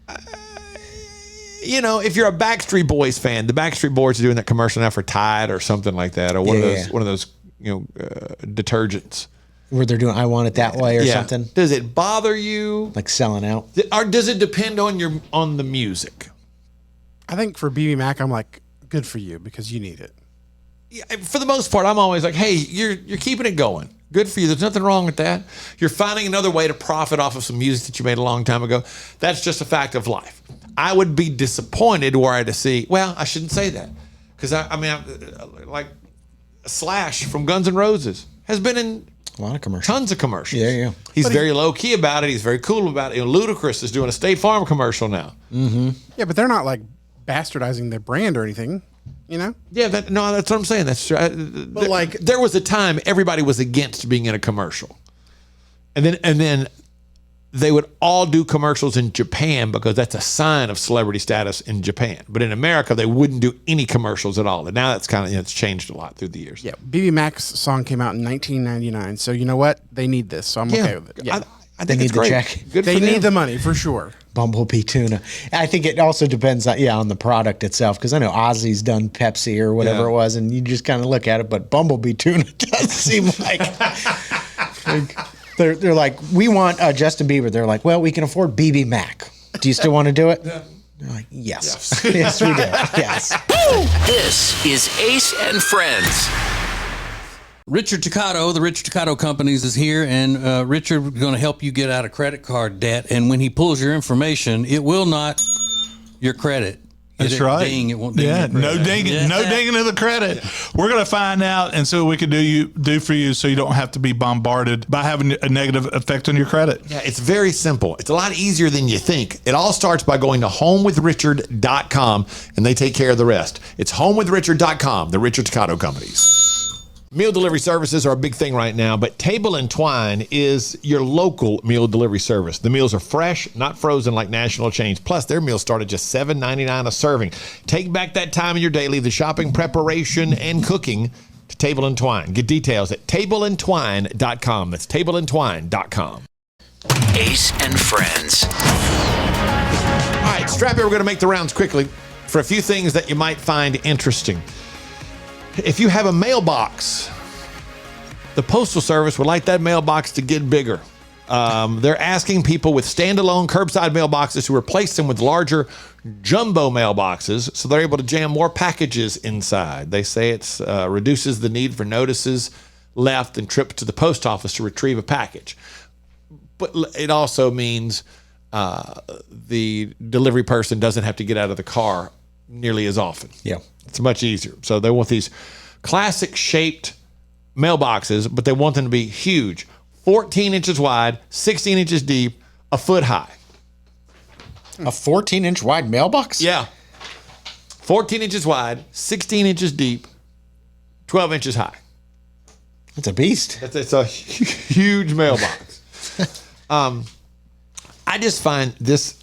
If you're a Backstreet Boys fan, the Backstreet Boys are doing that commercial now for Tide or something like that, or one of those detergents where they're doing "I Want It That Way" or something. Does it bother you? Like selling out, or does it depend on the music? I think for BB Mac, I'm like, good for you because you need it. Yeah, for the most part, I'm always like, hey, you're keeping it going. Good for you. There's nothing wrong with that. You're finding another way to profit off of some music that you made a long time ago. That's just a fact of life. I would be disappointed were I to see, well, I shouldn't say that. Because, like Slash from Guns N' Roses has been in a lot of commercials. Tons of commercials. Yeah. He's very low-key about it. He's very cool about it. Ludacris is doing a State Farm commercial now. Mm-hmm. Yeah, but they're not like bastardizing their brand or anything. You know? Yeah, that's what I'm saying. That's true. But there was a time everybody was against being in a commercial, and then they would all do commercials in Japan because that's a sign of celebrity status in Japan. But in America, they wouldn't do any commercials at all. And now that's kind of it's changed a lot through the years. Yeah, BB Mac's song came out in 1999, so you know what? They need this, so I'm okay with it. Yeah, I they think need it's the great. check. Good they for them. need the money for sure. Bumblebee tuna. I think it also depends on the product itself, because I know Ozzy's done Pepsi or whatever it was, and you just kind of look at it, but Bumblebee tuna does seem like they're like, we want Justin Bieber. They're like, well, we can afford BB Mac. Do you still want to do it? Yeah. They're like, yes. Yes, we do. Yes. This is Ace and Friends. Richard Toccato, the Richard Toccato Companies is here, and Richard is going to help you get out of credit card debt. And when he pulls your information, it will not your credit. That's right. Ding, it won't ding yeah, your credit. no dinging, no dinging of the credit. We're going to find out and see what we can do for you, so you don't have to be bombarded by having a negative effect on your credit. Yeah, it's very simple. It's a lot easier than you think. It all starts by going to homewithrichard.com, and they take care of the rest. It's homewithrichard.com, the Richard Toccato Companies. Meal delivery services are a big thing right now, but Table and Twine is your local meal delivery service. The meals are fresh, not frozen like national chains. Plus, their meals start at just $7.99 a serving. Take back that time in your day, leave the shopping, preparation, and cooking to Table and Twine. Get details at tableandtwine.com. That's tableandtwine.com. Ace and Friends. All right, strap in. We're going to make the rounds quickly for a few things that you might find interesting. If you have a mailbox, the Postal Service would like that mailbox to get bigger. They're asking people with standalone curbside mailboxes to replace them with larger jumbo mailboxes so they're able to jam more packages inside. They say it reduces the need for notices left and trips to the post office to retrieve a package. But it also means the delivery person doesn't have to get out of the car nearly as often. Yeah. It's much easier. So they want these classic shaped mailboxes, but they want them to be huge. 14 inches wide, 16 inches deep, a foot high. A 14-inch wide mailbox? Yeah. 14 inches wide, 16 inches deep, 12 inches high. It's a beast. It's a huge mailbox. I just find this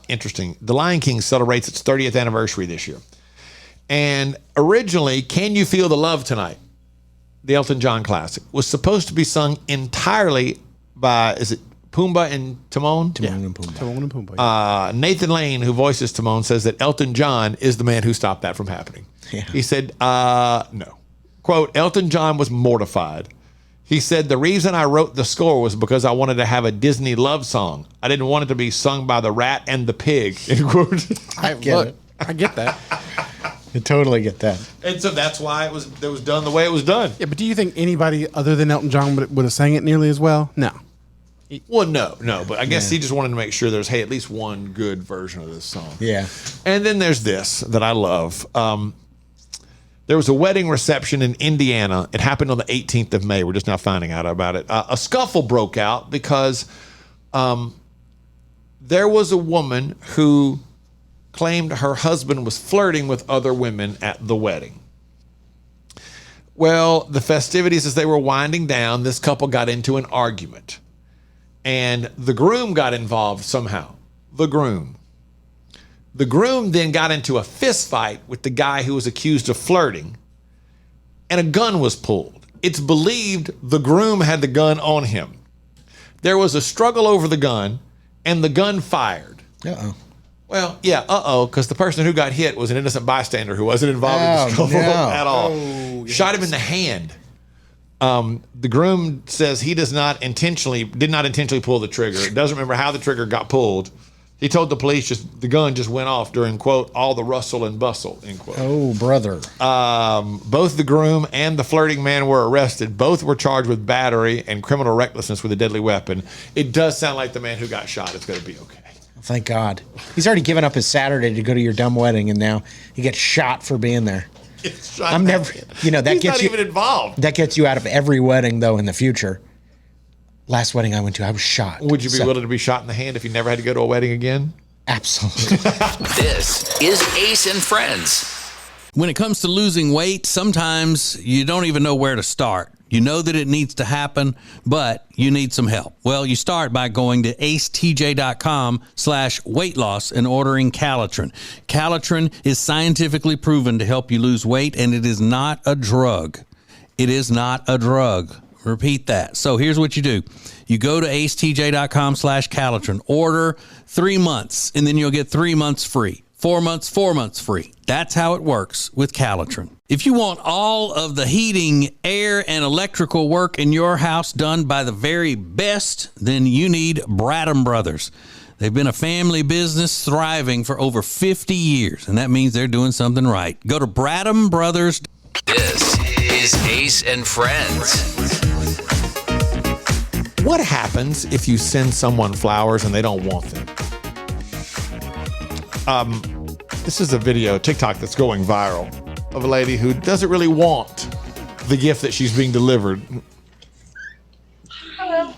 interesting. The Lion King celebrates its 30th anniversary this year. And originally, Can You Feel the Love Tonight, the Elton John classic, was supposed to be sung entirely by, is it Pumbaa and Timon? Timon and Pumbaa. Timon and Pumbaa. Nathan Lane, who voices Timon, says that Elton John is the man who stopped that from happening. Yeah. He said, no. Quote, Elton John was mortified. He said, the reason I wrote the score was because I wanted to have a Disney love song. I didn't want it to be sung by the rat and the pig. End quote. I get that. I totally get that. And so that's why it was done the way it was done. Yeah, but do you think anybody other than Elton John would have sang it nearly as well? No. Well, no, but I guess he just wanted to make sure there's at least one good version of this song. Yeah. And then there's this that I love. There was a wedding reception in Indiana. It happened on the 18th of May. We're just now finding out about it. A scuffle broke out because there was a woman who claimed her husband was flirting with other women at the wedding. Well, the festivities, as they were winding down, this couple got into an argument. And the groom got involved somehow. The groom then got into a fist fight with the guy who was accused of flirting, and a gun was pulled. It's believed the groom had the gun on him. There was a struggle over the gun, and the gun fired. Uh-oh. Well, yeah, because the person who got hit was an innocent bystander who wasn't involved in the struggle at all. Shot him in the hand. The groom says he did not intentionally pull the trigger. Doesn't remember how the trigger got pulled. He told the police the gun just went off during, quote, all the rustle and bustle, end quote. Oh, brother. Both the groom and the flirting man were arrested. Both were charged with battery and criminal recklessness with a deadly weapon. It does sound like the man who got shot is going to be okay. Thank God. He's already given up his Saturday to go to your dumb wedding, and now he gets shot for being there. I'm never, that He's gets not you even involved. That gets you out of every wedding, though, in the future. Last wedding I went to, I was shot. Would you be willing to be shot in the hand if you never had to go to a wedding again? Absolutely. This is Ace and Friends. When it comes to losing weight, sometimes you don't even know where to start. You know that it needs to happen, but you need some help. Well, you start by going to acetj.com/weight loss and ordering Calitrin. Calitrin is scientifically proven to help you lose weight, and it is not a drug. It is not a drug. Repeat that. So here's what you do. You go to acetj.com/Calitrin, order 3 months, and then you'll get 3 months free. 4 months free. That's how it works with Calitrin. If you want all of the heating, air, and electrical work in your house done by the very best, then you need Bradham Brothers. They've been a family business thriving for over 50 years, and that means they're doing something right. Go to Bradham Brothers. This is Ace and Friends. What happens if you send someone flowers and they don't want them? This is a video, TikTok, that's going viral of a lady who doesn't really want the gift that she's being delivered. Hello.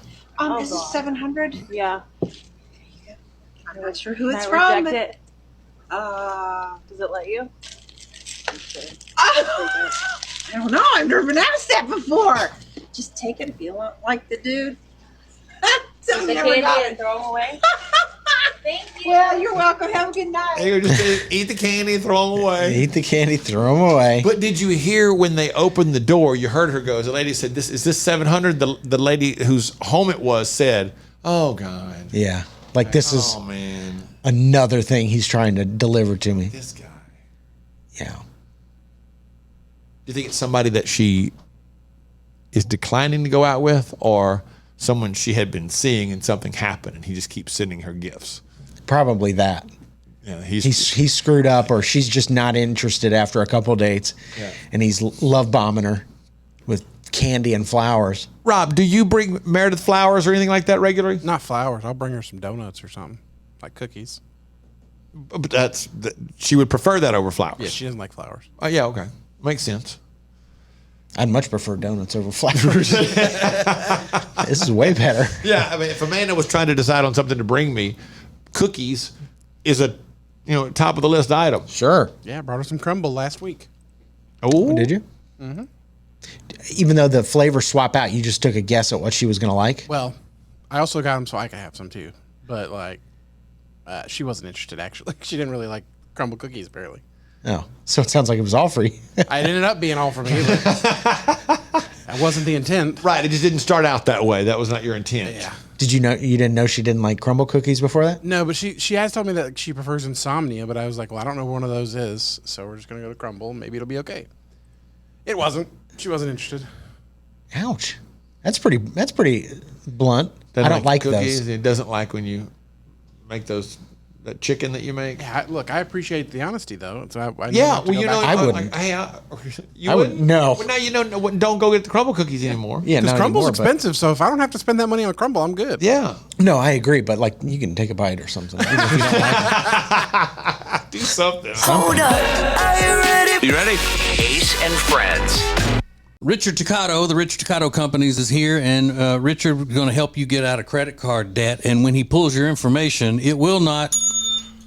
Is this 700? Yeah. I'm not sure who it's Can from. I But, reject it? Does it let you? I don't know. I've never been asked that before. Just take it if you don't like the dude. Take the candy and throw them away? Thank you. Well, you're welcome. Have a good night. They just eat the candy, throw them away. Eat the candy, throw them away. But did you hear when they opened the door, you heard her go, the lady said, is this 700? The lady whose home it was said, oh, God. Yeah. Like, this is man. another thing he's trying to deliver to me. This guy. Yeah. Do you think it's somebody that she is declining to go out with, or someone she had been seeing and something happened and he just keeps sending her gifts? Probably that. Yeah, he's screwed up, or she's just not interested after a couple dates, and he's love bombing her with candy and flowers. Rob, do you bring Meredith flowers or anything like that regularly? Not flowers. I'll bring her some donuts or something, like cookies. But she would prefer that over flowers. Yeah, she doesn't like flowers. Oh, yeah, okay. Makes sense. I'd much prefer donuts over flowers. This is way better. Yeah, I mean, if Amanda was trying to decide on something to bring me, cookies is a top of the list item. Sure. Yeah, I brought her some crumble last week. Oh, did you? Mm-hmm. Even though the flavors swap out, you just took a guess at what she was going to like? Well, I also got them so I could have some too. But she wasn't interested, actually. She didn't really like crumble cookies, barely. Oh, so it sounds like it was all free. It ended up being all for me, but that wasn't the intent. Right, it just didn't start out that way. That was not your intent. Yeah. Did you didn't know she didn't like crumble cookies before that? No, but she has told me that she prefers insomnia, but I was like, well, I don't know what one of those is, so we're just going to go to crumble. Maybe it'll be okay. It wasn't. She wasn't interested. Ouch. That's pretty blunt. Doesn't I don't like cookies. those. It doesn't like when you make those that chicken that you make? Yeah, look, I appreciate the honesty though. So I Yeah, well, you know, I wouldn't. You I wouldn't? would no. Well, now you don't go get the crumble cookies anymore. Yeah, because not crumble's anymore, but- expensive. So if I don't have to spend that money on crumble, I'm good. Yeah. No, I agree, but like you can take a bite or something. Even if you don't like it. Do something. Hold up. Are you ready? You ready? Ace and Friends. Richard Toccato, the Richard Toccato Companies is here, and Richard is going to help you get out of credit card debt. And when he pulls your information, it will not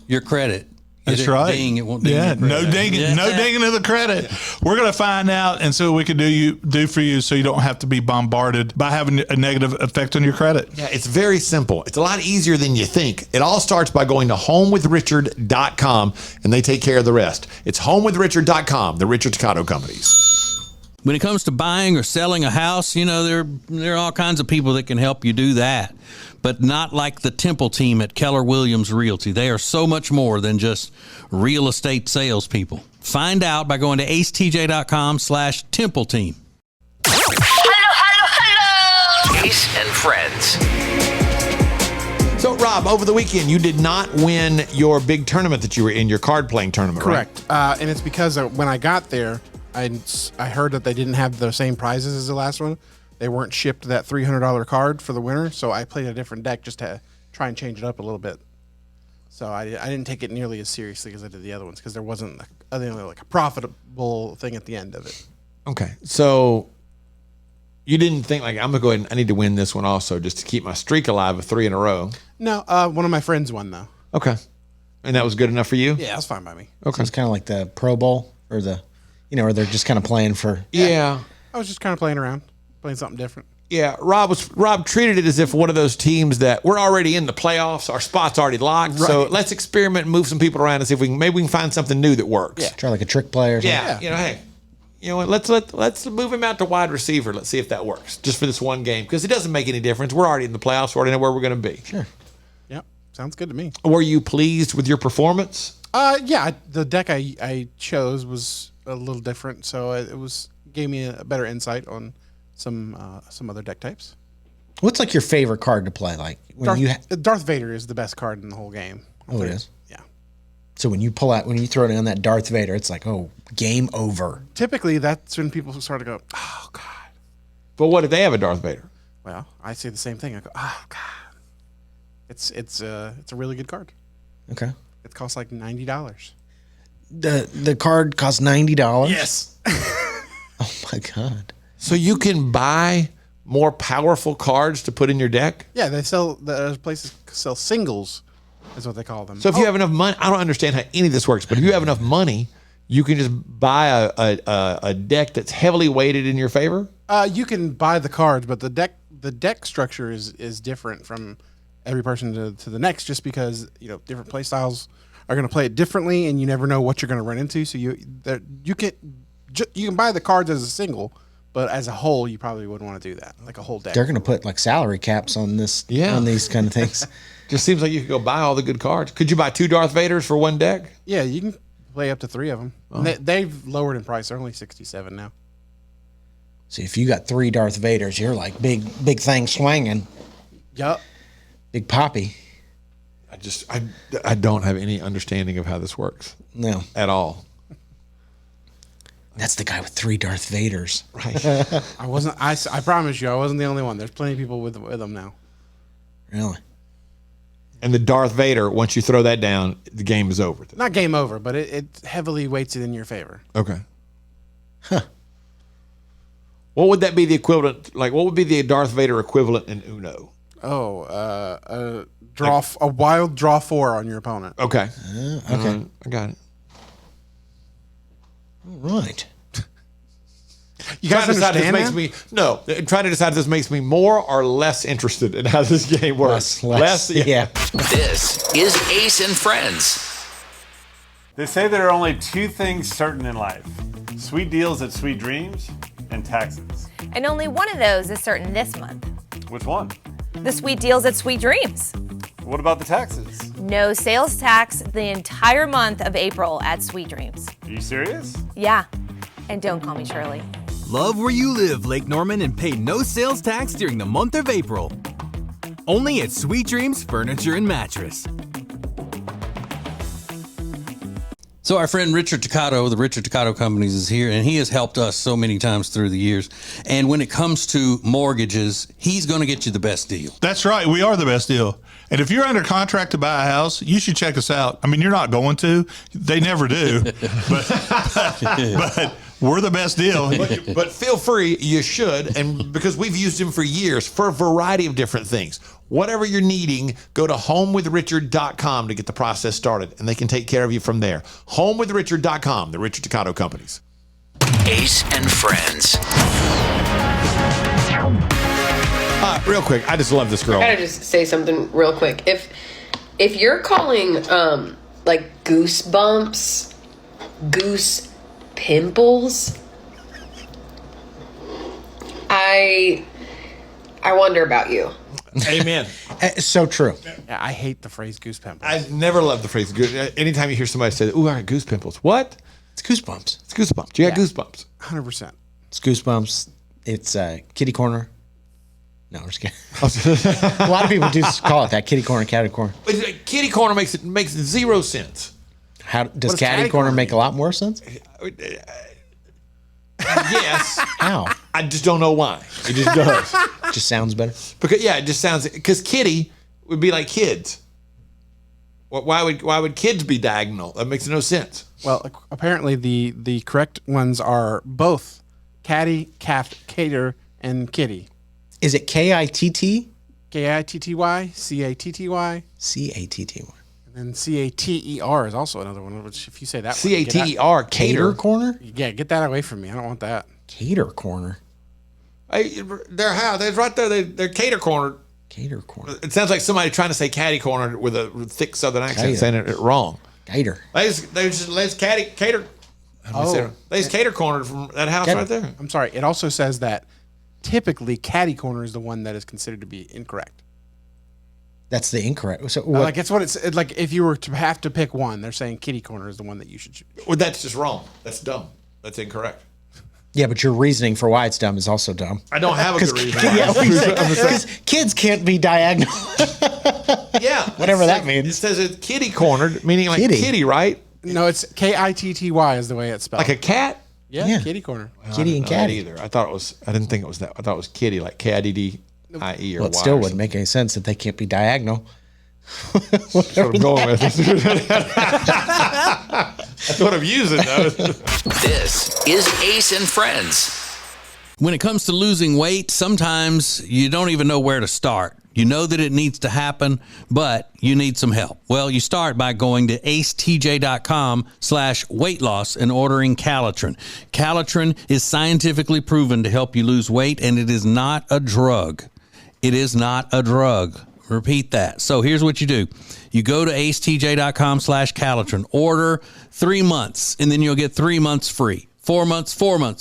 your credit. That's right. Ding, it won't ding yeah, your credit. no dinging, no dinging of the credit. We're going to find out and see what we can do for you, so you don't have to be bombarded by having a negative effect on your credit. Yeah, it's very simple. It's a lot easier than you think. It all starts by going to homewithrichard.com, and they take care of the rest. It's homewithrichard.com, the Richard Toccato Companies. When it comes to buying or selling a house, you know, there are all kinds of people that can help you do that, but not like the Temple team at Keller Williams Realty. They are so much more than just real estate salespeople. Find out by going to acetj.com/Temple team. Ace and Friends. So, Rob, over the weekend, you did not win your big tournament that you were in, your card playing tournament, Correct. And it's because when I got there, I heard that they didn't have the same prizes as the last one. They weren't shipped that $300 card for the winner, so I played a different deck just to try and change it up a little bit. So I didn't take it nearly as seriously as I did the other ones because there wasn't like a profitable thing at the end of it. Okay. So you didn't think like, I'm going to go ahead and I need to win this one also just to keep my streak alive of 3 in a row. No, one of my friends won though. Okay. And that was good enough for you? Yeah, that's fine by me. Okay. So it's kind of like the Pro Bowl or or they're just kind of playing for. Yeah. I was just kind of playing around, playing something different. Yeah, Rob treated it as if one of those teams that we're already in the playoffs, our spot's already locked. Right. So let's experiment and move some people around and see if we can find something new that works. Yeah. Try like a trick play or something. Yeah. You know, hey, you know what? Let's move him out to wide receiver. Let's see if that works just for this one game because it doesn't make any difference. We're already in the playoffs. We already know where we're going to be. Sure. Yep. Sounds good to me. Were you pleased with your performance? Yeah. The deck I chose was a little different, so it gave me a better insight on some other deck types. What's like your favorite card to play? Like when Darth Vader is the best card in the whole game. Oh, it is. Yeah. So when you throw it on that Darth Vader, it's like, oh, game over. Typically, that's when people start to go, oh God. But what if they have a Darth Vader? Well, I say the same thing. I go, oh God. It's a really good card. Okay. It costs like $90. The card costs $90. Yes. Oh my God. So you can buy more powerful cards to put in your deck? Yeah, they sell. The places sell singles, is what they call them. So if you have enough money, I don't understand how any of this works, but if you have enough money, you can just buy a deck that's heavily weighted in your favor. You can buy the cards, but the deck structure is different from every person to the next, just because different play styles are going to play it differently, and you never know what you're going to run into. So you can buy the cards as a single. But as a whole, you probably wouldn't want to do that, like a whole deck. They're going to put like salary caps on this, on these kind of things. Just seems like you could go buy all the good cards. Could you buy 2 Darth Vaders for one deck? Yeah, you can play up to 3 of them. Oh. They've lowered in price. They're only $67 now. See, if you got 3 Darth Vaders, you're like big thing swinging. Yup. Big Poppy. I don't have any understanding of how this works. No. At all. That's the guy with 3 Darth Vaders. Right. I promise you, I wasn't the only one. There's plenty of people with them now. Really? And the Darth Vader, once you throw that down, the game is over. Not game over, but it heavily weights it in your favor. Okay. Huh. What would that be the equivalent? Like, what would be the Darth Vader equivalent in Uno? Oh, a wild draw 4 on your opponent. Okay. Okay. I got it. All right. You guys understand trying to decide if this makes me more or less interested in how this game works. Less, yeah. This is Ace and Friends. They say there are only 2 things certain in life: sweet deals at Sweet Dreams and taxes. And only one of those is certain this month. Which one? The sweet deals at Sweet Dreams. What about the taxes? No sales tax the entire month of April at Sweet Dreams. Are you serious? Yeah. And don't call me Shirley. Love where you live, Lake Norman, and pay no sales tax during the month of April. Only at Sweet Dreams Furniture and Mattress. So our friend Richard Toccato, the Richard Toccato Companies, is here, and he has helped us so many times through the years. And when it comes to mortgages, he's going to get you the best deal. That's right. We are the best deal. And if you're under contract to buy a house, you should check us out. I mean, you're not going to. They never do. but we're the best deal. But feel free, you should, and because we've used him for years for a variety of different things. Whatever you're needing, go to homewithrichard.com to get the process started, and they can take care of you from there. Homewithrichard.com, the Richard Toccato Companies. Ace and Friends. Real quick, I just love this girl. I gotta just say something real quick. If you're calling like goosebumps, goose pimples, I wonder about you. Amen. It's so true. Yeah, I hate the phrase goose pimples. I never loved the phrase goose. Anytime you hear somebody say, "Ooh, I got goose pimples," what? It's goosebumps. It's goosebumps. You got goosebumps. 100%. It's goosebumps. It's kitty corner. No, I'm just kidding. A lot of people do call it that, kitty corner, catty corner. Kitty corner makes zero sense. How does catty corner make a lot more sense? Yes. How? I just don't know why. It just does. Just sounds better. Because it just sounds, because kitty would be like kids. Why would kids be diagonal? That makes no sense. Well, apparently the correct ones are both catty, cater, and kitty. Is it K-I-T-T? K-I-T-T-Y, C-A-T-T-Y. C-A-T-T-Y. And then C-A-T-E-R is also another one, which if you say that C-A-T-E-R, Cater corner? Yeah, get that away from me. I don't want that. Cater corner? They're how? They're right there. They're cater corner. Cater corner. It sounds like somebody trying to say catty corner with a thick southern accent, Cater. saying it wrong. Cater. There's cater. There's cater corner from that house right there. I'm sorry. It also says that typically catty corner is the one that is considered to be incorrect. That's the incorrect. So Like it's what it's like. If you were to have to pick one, they're saying kitty corner is the one that you should choose. Well, that's just wrong. That's dumb. That's incorrect. Yeah, but your reasoning for why it's dumb is also dumb. I don't have a good reason. Because kids can't be diagonal. Yeah. Whatever that means. It says it's kitty cornered, meaning like kitty, right? No, it's K-I-T-T-Y is the way it's spelled. Like a cat? Yeah, kitty corner. Kitty and cat. Either. I didn't think it was that. I thought it was kitty, like K-I-D-D-I-E or Well, it Y. still wouldn't make any sense that they can't be diagonal. That's what I'm going with. That's what I'm using, though. This is Ace and Friends. When it comes to losing weight, sometimes you don't even know where to start. You know that it needs to happen, but you need some help. Well, you start by going to acetj.com/weight loss and ordering Calitrin. Calitrin is scientifically proven to help you lose weight, and it is not a drug. It is not a drug. Repeat that. So here's what you do. You go to acetj.com/Calitrin, order 3 months, and then you'll get 3 months free. 4 months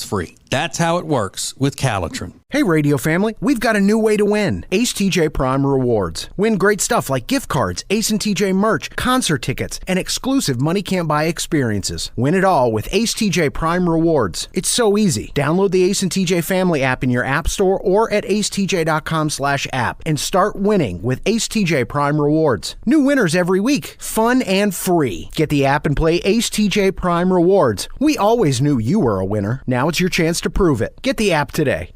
free. That's how it works with Calitrin. Hey, radio family, we've got a new way to win. Ace TJ Prime Rewards. Win great stuff like gift cards, Ace and TJ merch, concert tickets, and exclusive money can't buy experiences. Win it all with Ace TJ Prime Rewards. It's so easy. Download the Ace and TJ family app in your app store or at acetj.com/app and start winning with Ace TJ Prime Rewards. New winners every week. Fun and free. Get the app and play Ace TJ Prime Rewards. We always knew you were a winner. Now it's your chance to prove it. Get the app today.